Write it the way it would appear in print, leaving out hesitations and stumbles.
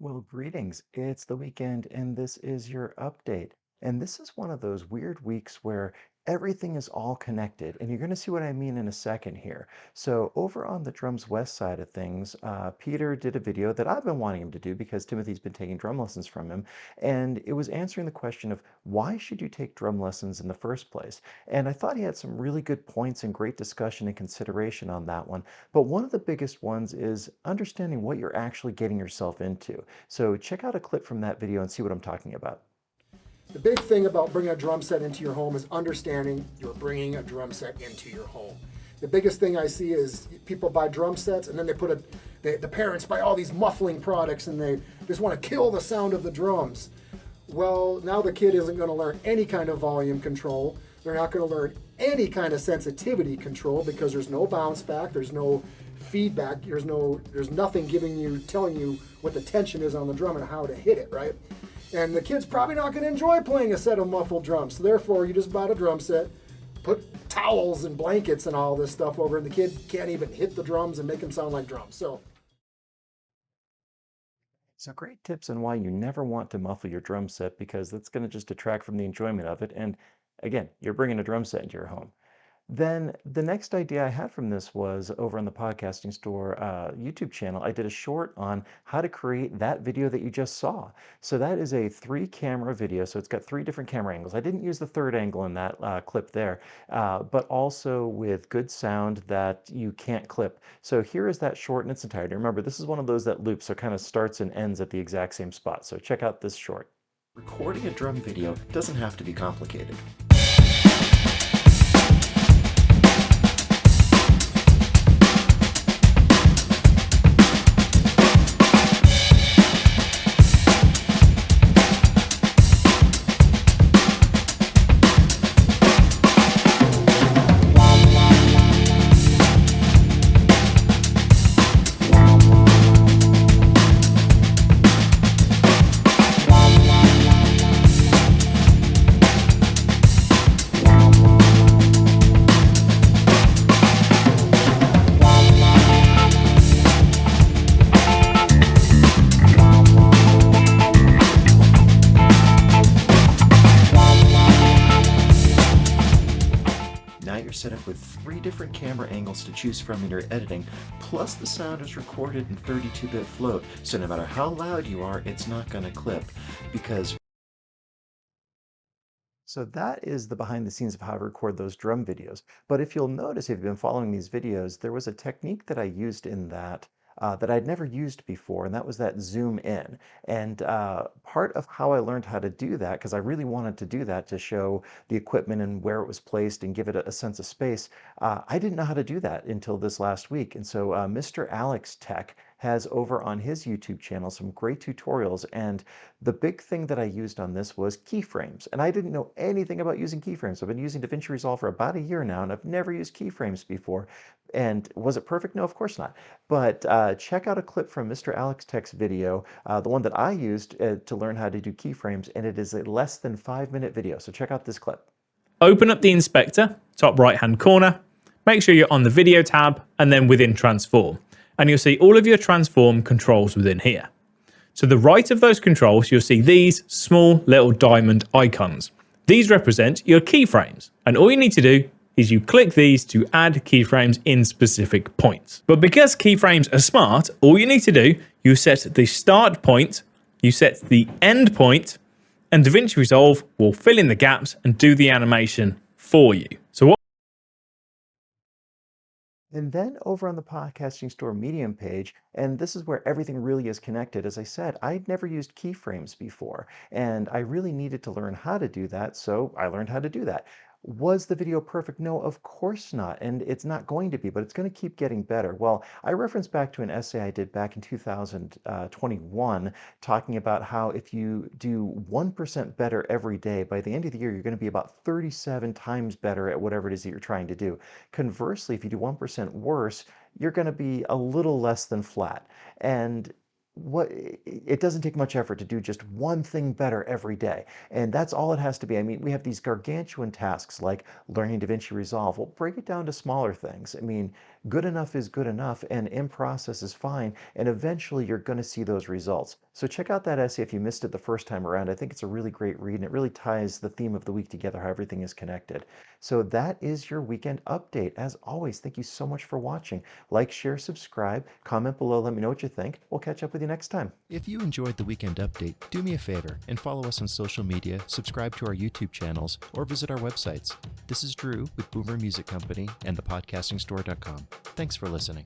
Well, greetings. It's the weekend, and this is your update. And this is one of those weird weeks where everything is all connected. And you're going to see what I mean in a second here. So, over on the Drums West side of things, Peter did a video that I've been wanting him to do because Timothy's been taking drum lessons from him. And it was answering the question of why should you take drum lessons in the first place? And I thought he had some really good points and great discussion and consideration on that one. But one of the biggest ones is understanding what you're actually getting yourself into. So check out a clip from that video and see what I'm talking about. The big thing about bringing a drum set into your home is understanding you're bringing a drum set into your home. The biggest thing I see is people buy drum sets and then the parents buy all these muffling products and they just want to kill the sound of the drums. Well, now the kid isn't going to learn any kind of volume control. They're not going to learn any kind of sensitivity control because there's no bounce back, there's no feedback, there's nothing telling you what the tension is on the drum and how to hit it, right? And the kid's probably not going to enjoy playing a set of muffled drums. So therefore, you just bought a drum set, put towels and blankets and all this stuff over, and the kid can't even hit the drums and make them sound like drums. So great tips on why you never want to muffle your drum set because that's going to just detract from the enjoyment of it. And again, you're bringing a drum set into your home. Then the next idea I had from this was over on the Podcasting Store YouTube channel. I did a short on how to create that video that you just saw. So that is a 3-camera video. So it's got 3 different camera angles. I didn't use the third angle in that clip there, but also with good sound that you can't clip. So here is that short in its entirety. Remember, this is one of those that loops, so it kind of starts and ends at the exact same spot. So check out this short. Recording a drum video doesn't have to be complicated. Now you're set up with 3 different camera angles to choose from in your editing, plus the sound is recorded in 32-bit float, so no matter how loud you are, it's not going to clip, because so that is the behind the scenes of how I record those drum videos. But if you'll notice, if you've been following these videos, there was a technique that I used in that that I'd never used before, and that was that zoom in. And part of how I learned how to do that, because I really wanted to do that to show the equipment and where it was placed and give it a sense of space, I didn't know how to do that until this last week. And so Mr. Alex Tech has over on his YouTube channel some great tutorials. And the big thing that I used on this was keyframes. And I didn't know anything about using keyframes. I've been using DaVinci Resolve for about a year now, and I've never used keyframes before. And was it perfect? No, of course not. But check out a clip from Mr. Alex Tech's video, the one that I used to learn how to do keyframes, and it is a less than 5-minute video. So check out this clip. Open up the inspector, top right hand corner, make sure you're on the video tab and then within transform. And you'll see all of your transform controls within here. To the right of those controls, you'll see these small little diamond icons. These represent your keyframes. And all you need to do is you click these to add keyframes in specific points. But because keyframes are smart, all you need to do, you set the start point, you set the end point, and DaVinci Resolve will fill in the gaps and do the animation for you. So what And then over on the Podcasting Store Medium page, and this is where everything really is connected. As I said, I'd never used keyframes before, and I really needed to learn how to do that, so I learned how to do that. Was the video perfect? No, of course not, and it's not going to be, but it's going to keep getting better. Well, I reference back to an essay I did back in 2021 talking about how if you do 1% better every day, by the end of the year, you're going to be about 37 times better at whatever it is that you're trying to do. Conversely, if you do 1% worse, you're going to be a little less than flat. And it doesn't take much effort to do just one thing better every day. And that's all it has to be. I mean, we have these gargantuan tasks like learning DaVinci Resolve. Well, break it down to smaller things. I mean, good enough is good enough, and in process is fine, and eventually you're going to see those results. So check out that essay if you missed it the first time around. I think it's a really great read, and it really ties the theme of the week together, how everything is connected. So that is your weekend update. As always, thank you so much for watching. Like, share, subscribe, comment below, let me know what you think. We'll catch up with you next time. If you enjoyed the weekend update, do me a favor and follow us on social media, subscribe to our YouTube channels, or visit our websites. This is Drew with Boomer Music Company and thepodcastingstore.com. Thanks for listening.